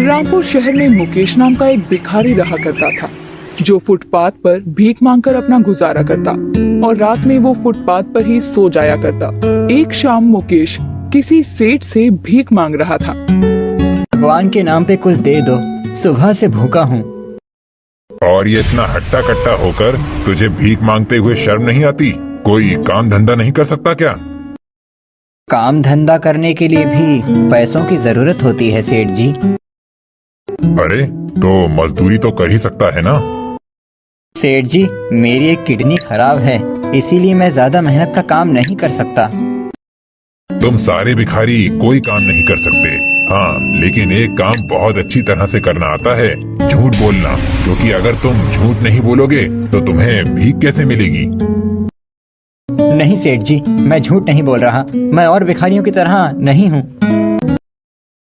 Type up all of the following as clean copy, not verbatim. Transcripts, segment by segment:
रामपुर शहर में मुकेश नाम का एक भिखारी रहा करता था, जो फुटपाथ पर भीख मांगकर अपना गुजारा करता और रात में वो फुटपाथ पर ही सो जाया करता। एक शाम मुकेश किसी सेठ से भीख मांग रहा था। भगवान के नाम पे कुछ दे दो, सुबह से भूखा हूँ। और ये इतना हट्टा कट्टा होकर तुझे भीख मांगते हुए शर्म नहीं आती? कोई काम धंधा नहीं कर सकता क्या? काम धंधा करने के लिए भी पैसों की जरूरत होती है सेठ जी। अरे तो मजदूरी तो कर ही सकता है ना? सेठ जी, मेरी एक किडनी खराब है, इसीलिए मैं ज्यादा मेहनत का काम नहीं कर सकता। तुम सारे भिखारी कोई काम नहीं कर सकते। हाँ, लेकिन एक काम बहुत अच्छी तरह से करना आता है, झूठ बोलना। क्योंकि अगर तुम झूठ नहीं बोलोगे तो तुम्हें भीख कैसे मिलेगी? नहीं सेठ जी, मैं झूठ नहीं बोल रहा। मैं और भिखारियों की तरह नहीं हूँ।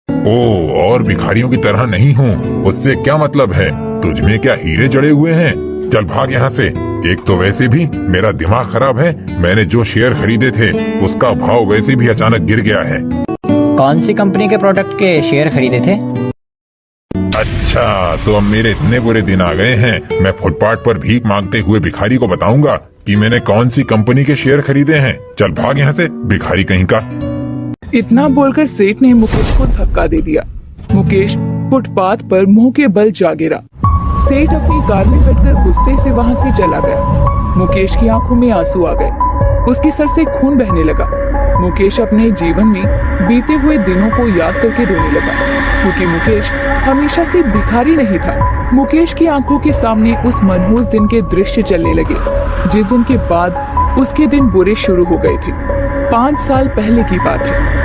ओ, और भिखारियों की तरह नहीं हूँ, उससे क्या मतलब है? तुझमें क्या हीरे जड़े हुए हैं? चल भाग यहाँ से। एक तो वैसे भी मेरा दिमाग खराब है, मैंने जो शेयर खरीदे थे उसका भाव वैसे भी अचानक गिर गया है। कौन सी कंपनी के प्रोडक्ट के शेयर खरीदे थे? अच्छा, तो अब मेरे इतने बुरे दिन आ गए हैं। मैं फुटपाथ पर भीख मांगते हुए भिखारी को बताऊंगा कि मैंने कौन सी कंपनी के शेयर खरीदे हैं। चल भाग यहाँ से, भिखारी कहीं का। इतना बोलकर सेठ ने मुकेश को धक्का दे दिया। मुकेश फुटपाथ पर मुंह के बल जा गिरा। सेठ अपनी कार में बैठकर गुस्से से वहां से चला गया। मुकेश की आंखों में आंसू आ गए, उसके सर से खून बहने लगा। मुकेश अपने जीवन में बीते हुए दिनों को याद करके रोने लगा, क्योंकि मुकेश हमेशा से भिखारी नहीं था। मुकेश की आंखों के सामने उस मनहूस दिन के दृश्य चलने लगे, जिस दिन के बाद उसके दिन बुरे शुरू हो गए थे। 5 साल पहले की बात है।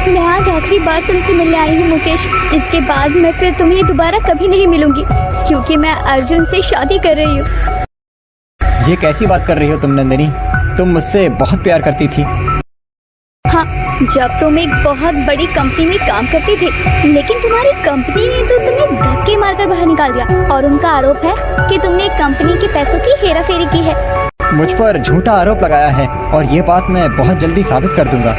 मैं आज आखिरी बार तुमसे मिलने आई हूँ मुकेश। इसके बाद मैं फिर तुम्हें दोबारा कभी नहीं मिलूंगी, क्योंकि मैं अर्जुन से शादी कर रही हूँ। ये कैसी बात कर रही हो तुम नंदिनी? तुम मुझसे बहुत प्यार करती थी। हाँ, जब तुम एक बहुत बड़ी कंपनी में काम करते थे, लेकिन तुम्हारी कंपनी ने तो तुम्हें धक्के मारकर बाहर निकाल दिया और उनका आरोप है कि तुमने कंपनी के पैसों की हेराफेरी की है। मुझ पर झूठा आरोप लगाया है और ये बात मैं बहुत जल्दी साबित कर दूंगा।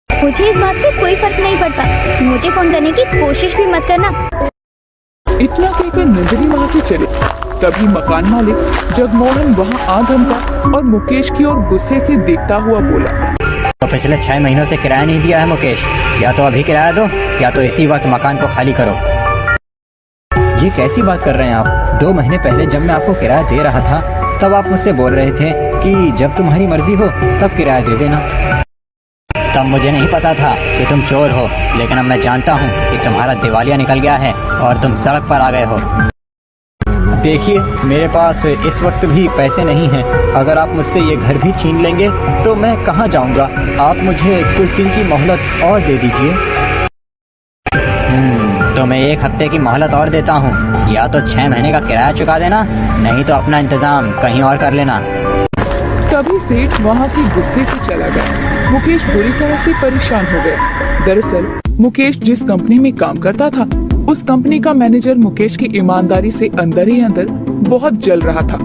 मुझे इस बात से कोई फर्क नहीं पड़ता। मुझे फोन करने की कोशिश भी मत करना। इतना कहकर नंदिनी वहाँ से चले। तभी मकान मालिक जगमोहन वहाँ आ धमका और मुकेश की ओर गुस्से से देखता हुआ बोला, तो पिछले 6 महीनों से किराया नहीं दिया है मुकेश। या तो अभी किराया दो या तो इसी वक्त मकान को खाली करो। ये कैसी बात कर रहे हैं आप? 2 महीने पहले जब मैं आपको किराया दे रहा था तब आप मुझसे बोल रहे थे कि जब तुम्हारी मर्जी हो तब किराया दे देना। तब मुझे नहीं पता था कि तुम चोर हो, लेकिन अब मैं जानता हूँ कि तुम्हारा दिवालिया निकल गया है और तुम सड़क पर आ गए हो। देखिए, मेरे पास इस वक्त भी पैसे नहीं हैं। अगर आप मुझसे ये घर भी छीन लेंगे तो मैं कहाँ जाऊँगा? आप मुझे कुछ दिन की मोहलत और दे दीजिए। तो मैं 1 हफ्ते की मोहलत और देता हूँ। या तो 6 महीने का किराया चुका देना, नहीं तो अपना इंतजाम कहीं और कर लेना। तभी सेठ वहाँ से गुस्से से चला गया। मुकेश बुरी तरह से परेशान हो गया। दरअसल मुकेश जिस कंपनी में काम करता था, उस कंपनी का मैनेजर मुकेश की ईमानदारी से अंदर ही अंदर बहुत जल रहा था।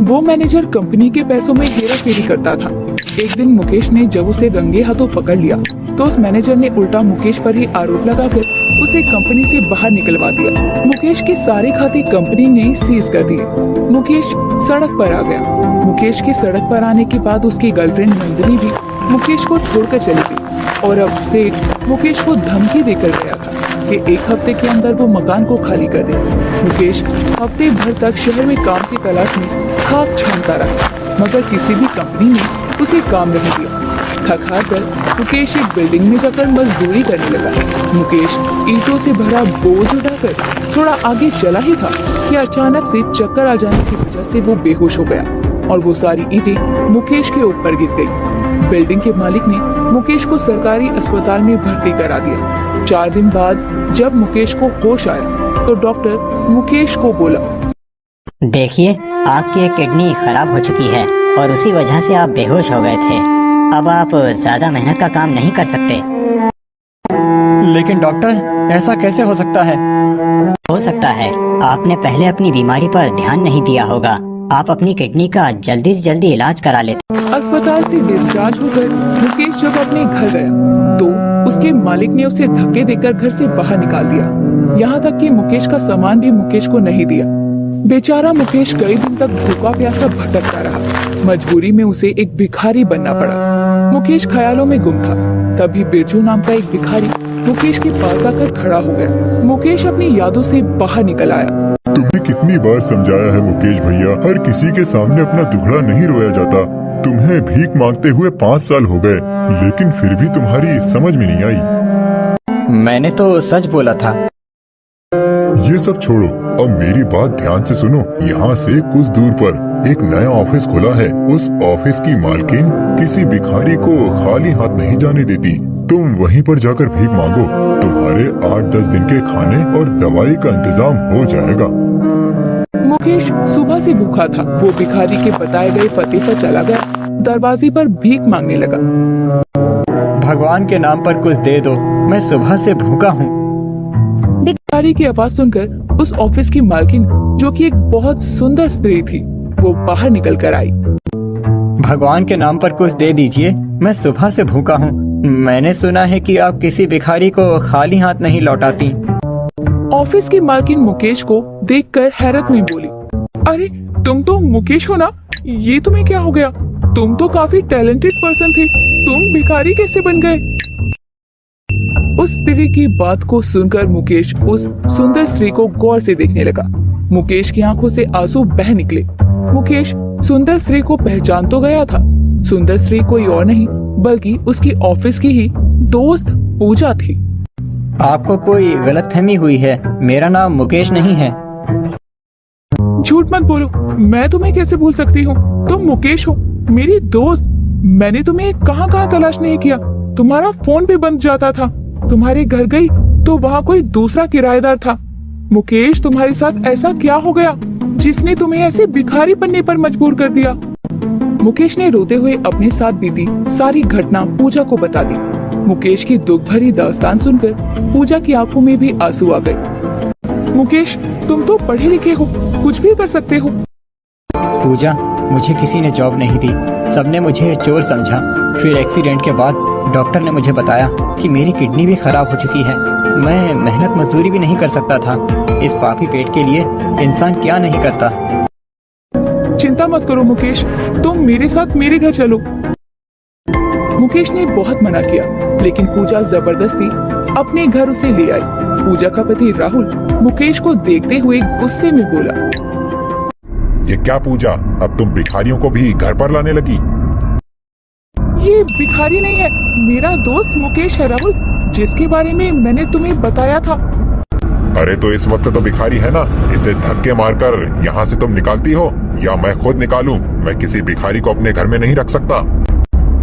वो मैनेजर कंपनी के पैसों में हेराफेरी करता था। एक दिन मुकेश ने जब उसे रंगे हाथों पकड़ लिया तो उस मैनेजर ने उल्टा मुकेश पर ही आरोप लगाकर उसे कंपनी से बाहर निकलवा दिया। मुकेश के सारे खाते कंपनी ने सीज कर दिए। मुकेश सड़क पर आ गया। मुकेश के सड़क पर आने के बाद उसकी गर्लफ्रेंड नंदिनी भी मुकेश को छोड़कर चली गई और अब सेठ मुकेश को धमकी देकर गया था कि 1 हफ्ते के अंदर वो मकान को खाली कर दे। मुकेश हफ्ते भर तक शहर में काम की तलाश में खाक छानता रहा, मगर किसी भी कंपनी ने उसे काम नहीं दिया। थक हार कर मुकेश एक बिल्डिंग में जाकर मजदूरी करने लगा। मुकेश ईंटों से भरा बोझ उठाकर थोड़ा आगे चला ही था कि अचानक से चक्कर आ जाने की वजह से वो बेहोश हो गया और वो सारी ईंटें मुकेश के ऊपर गिर गई। बिल्डिंग के मालिक ने मुकेश को सरकारी अस्पताल में भर्ती करा दिया। 4 दिन बाद जब मुकेश को होश आया तो डॉक्टर मुकेश को बोला, देखिए, आपकी एक किडनी खराब हो चुकी है और उसी वजह से आप बेहोश हो गए थे। अब आप ज्यादा मेहनत का काम नहीं कर सकते। लेकिन डॉक्टर, ऐसा कैसे हो सकता है? हो सकता है आपने पहले अपनी बीमारी पर ध्यान नहीं दिया होगा आप अपनी किडनी का जल्दी से जल्दी इलाज करा लेते। अस्पताल से डिस्चार्ज होकर मुकेश जब अपने घर गया तो उसके मालिक ने उसे धक्के देकर घर से बाहर निकाल दिया। यहाँ तक कि मुकेश का सामान भी मुकेश को नहीं दिया। बेचारा मुकेश कई दिन तक भूखा प्यासा भटकता रहा। मजबूरी में उसे एक भिखारी बनना पड़ा। मुकेश ख्यालों में गुम था। तभी बिरजू नाम का एक भिखारी मुकेश के पास आकर खड़ा हो गया। मुकेश अपनी यादों से बाहर निकल आया। तुम्हें कितनी बार समझाया है मुकेश भैया, हर किसी के सामने अपना दुखड़ा नहीं रोया जाता। तुम्हें भीख मांगते हुए 5 साल हो गए, लेकिन फिर भी तुम्हारी समझ में नहीं आई। मैंने तो सच बोला था। ये सब छोड़ो, अब मेरी बात ध्यान से सुनो। यहाँ से कुछ दूर पर एक नया ऑफिस खुला है। उस ऑफिस की मालकिन किसी भिखारी को खाली हाथ नहीं जाने देती। तुम वहीं पर जाकर भीख मांगो, तुम्हारे 8-10 दिन के खाने और दवाई का इंतजाम हो जाएगा। मुकेश सुबह से भूखा था। वो भिखारी के बताए गए पते पर चला गया। दरवाजे पर भीख मांगने लगा। भगवान के नाम पर कुछ दे दो, मैं सुबह से भूखा हूँ। भिखारी की आवाज सुनकर उस ऑफिस की मालकिन, जो कि एक बहुत सुंदर स्त्री थी, वो बाहर निकल कर आई। भगवान के नाम पर कुछ दे दीजिए, मैं सुबह से भूखा हूँ। मैंने सुना है कि आप किसी भिखारी को खाली हाथ नहीं लौटाती। ऑफिस की मालकिन मुकेश को देखकर हैरत में बोली, अरे तुम तो मुकेश हो ना? ये तुम्हें क्या हो गया? तुम तो काफी टैलेंटेड पर्सन थे, तुम भिखारी कैसे बन गए? उस स्त्री की बात को सुनकर मुकेश उस सुंदर स्त्री को गौर से देखने लगा। मुकेश की आंखों से आंसू बह निकले। मुकेश सुंदर स्त्री को पहचान तो गया था। सुंदर स्त्री कोई और नहीं बल्कि उसकी ऑफिस की ही दोस्त पूजा थी। आपको कोई गलतफहमी हुई है, मेरा नाम मुकेश नहीं है। झूठ मत बोलो, मैं तुम्हें कैसे भूल सकती हूँ? तुम मुकेश हो, मेरी दोस्त। मैंने तुम्हें कहाँ कहाँ तलाश नहीं किया। तुम्हारा फोन भी बंद जाता था। तुम्हारे घर गई तो वहाँ कोई दूसरा किराएदार था। मुकेश, तुम्हारे साथ ऐसा क्या हो गया जिसने तुम्हें ऐसे भिखारी बनने पर मजबूर कर दिया? मुकेश ने रोते हुए अपने साथ बीती सारी घटना पूजा को बता दी। मुकेश की दुख भरी दास्तान सुनकर पूजा की आंखों में भी आंसू आ गए। मुकेश, तुम तो पढ़े लिखे हो, कुछ भी कर सकते हो। पूजा, मुझे किसी ने जॉब नहीं दी, सबने मुझे चोर समझा। फिर एक्सीडेंट के बाद डॉक्टर ने मुझे बताया कि मेरी किडनी भी खराब हो चुकी है। मैं मेहनत मजदूरी भी नहीं कर सकता था। इस पापी पेट के लिए इंसान क्या नहीं करता। चिंता मत करो मुकेश, तुम मेरे साथ मेरे घर चलो। मुकेश ने बहुत मना किया, लेकिन पूजा जबरदस्ती अपने घर उसे ले आई। पूजा का पति राहुल मुकेश को देखते हुए गुस्से में बोला, ये क्या पूजा, अब तुम भिखारियों को भी घर पर लाने लगी? ये भिखारी नहीं है, मेरा दोस्त मुकेश है राहुल, जिसके बारे में मैंने तुम्हें बताया था। अरे तो इस वक्त तो भिखारी है ना, इसे धक्के मारकर यहाँ से तुम निकालती हो या मैं खुद निकालूं? मैं किसी भिखारी को अपने घर में नहीं रख सकता।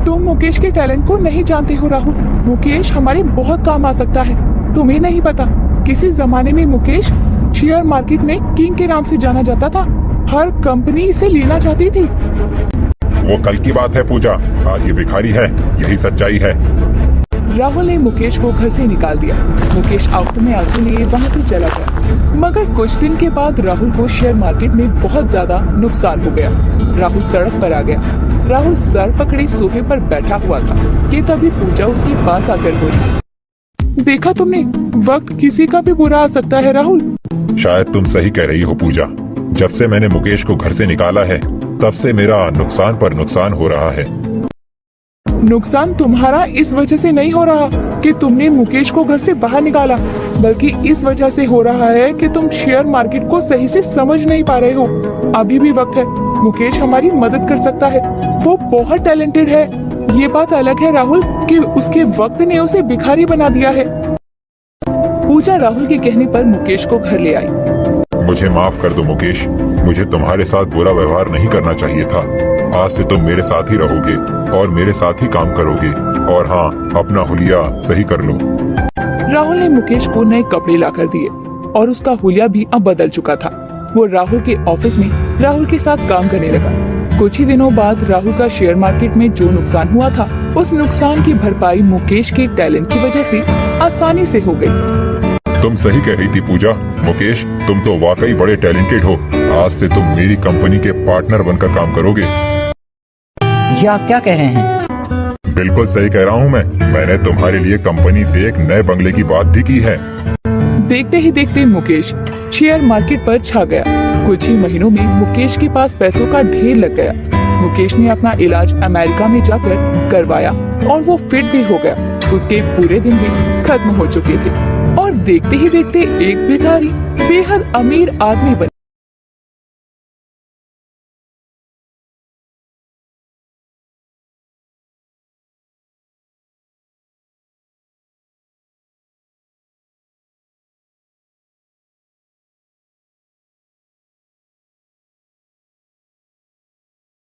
तुम मुकेश के टैलेंट को नहीं जानते हो राहुल। मुकेश हमारे बहुत काम आ सकता है। तुम्हें नहीं पता, किसी जमाने में मुकेश शेयर मार्केट में किंग के नाम से जाना जाता था। हर कंपनी इसे लेना चाहती थी। वो कल की बात है पूजा, आज ये भिखारी है, यही सच्चाई है। राहुल ने मुकेश को घर से निकाल दिया। मुकेश आंखों में आंसू लिए वहाँ से चला गया। मगर कुछ दिन के बाद राहुल को शेयर मार्केट में बहुत ज्यादा नुकसान हो गया। राहुल सड़क पर आ गया। राहुल सर पकड़े सोफे पर बैठा हुआ था कि तभी पूजा उसके पास आकर बोली, देखा तुमने, वक्त किसी का भी बुरा आ सकता है राहुल। शायद तुम सही कह रही हो पूजा। जब से मैंने मुकेश को घर से निकाला है, तब से मेरा नुकसान पर नुकसान हो रहा है। नुकसान तुम्हारा इस वजह से नहीं हो रहा कि तुमने मुकेश को घर से बाहर निकाला, बल्कि इस वजह से हो रहा है कि तुम शेयर मार्केट को सही से समझ नहीं पा रहे हो। अभी भी वक्त है, मुकेश हमारी मदद कर सकता है। वो बहुत टैलेंटेड है। ये बात अलग है राहुल कि उसके वक्त ने उसे भिखारी बना दिया है। पूजा राहुल के कहने पर मुकेश को घर ले आई। मुझे माफ कर दो मुकेश, मुझे तुम्हारे साथ बुरा व्यवहार नहीं करना चाहिए था। आज से तुम मेरे साथ ही रहोगे और मेरे साथ ही काम करोगे। और हाँ, अपना हुलिया सही कर लो। राहुल ने मुकेश को नए कपड़े लाकर दिए और उसका हुलिया भी अब बदल चुका था। वो राहुल के ऑफिस में राहुल के साथ काम करने लगा। कुछ ही दिनों बाद राहुल का शेयर मार्केट में जो नुकसान हुआ था, उस नुकसान की भरपाई मुकेश के टैलेंट की वजह से आसानी से हो गई। तुम सही कह रही थी पूजा। मुकेश, तुम तो वाकई बड़े टैलेंटेड हो। आज से तुम मेरी कंपनी के पार्टनर बनकर काम करोगे। ये आप क्या कह रहे हैं? बिल्कुल सही कह रहा हूँ मैं। मैंने तुम्हारे लिए कंपनी से एक नए बंगले की बात भी की है। देखते ही देखते मुकेश शेयर मार्केट पर छा गया। कुछ ही महीनों में मुकेश के पास पैसों का ढेर लग गया। मुकेश ने अपना इलाज अमेरिका में जाकर करवाया और वो फिट भी हो गया। उसके पूरे दिन भी खत्म हो चुके थे और देखते ही देखते एक भिखारी बेहद अमीर आदमी बन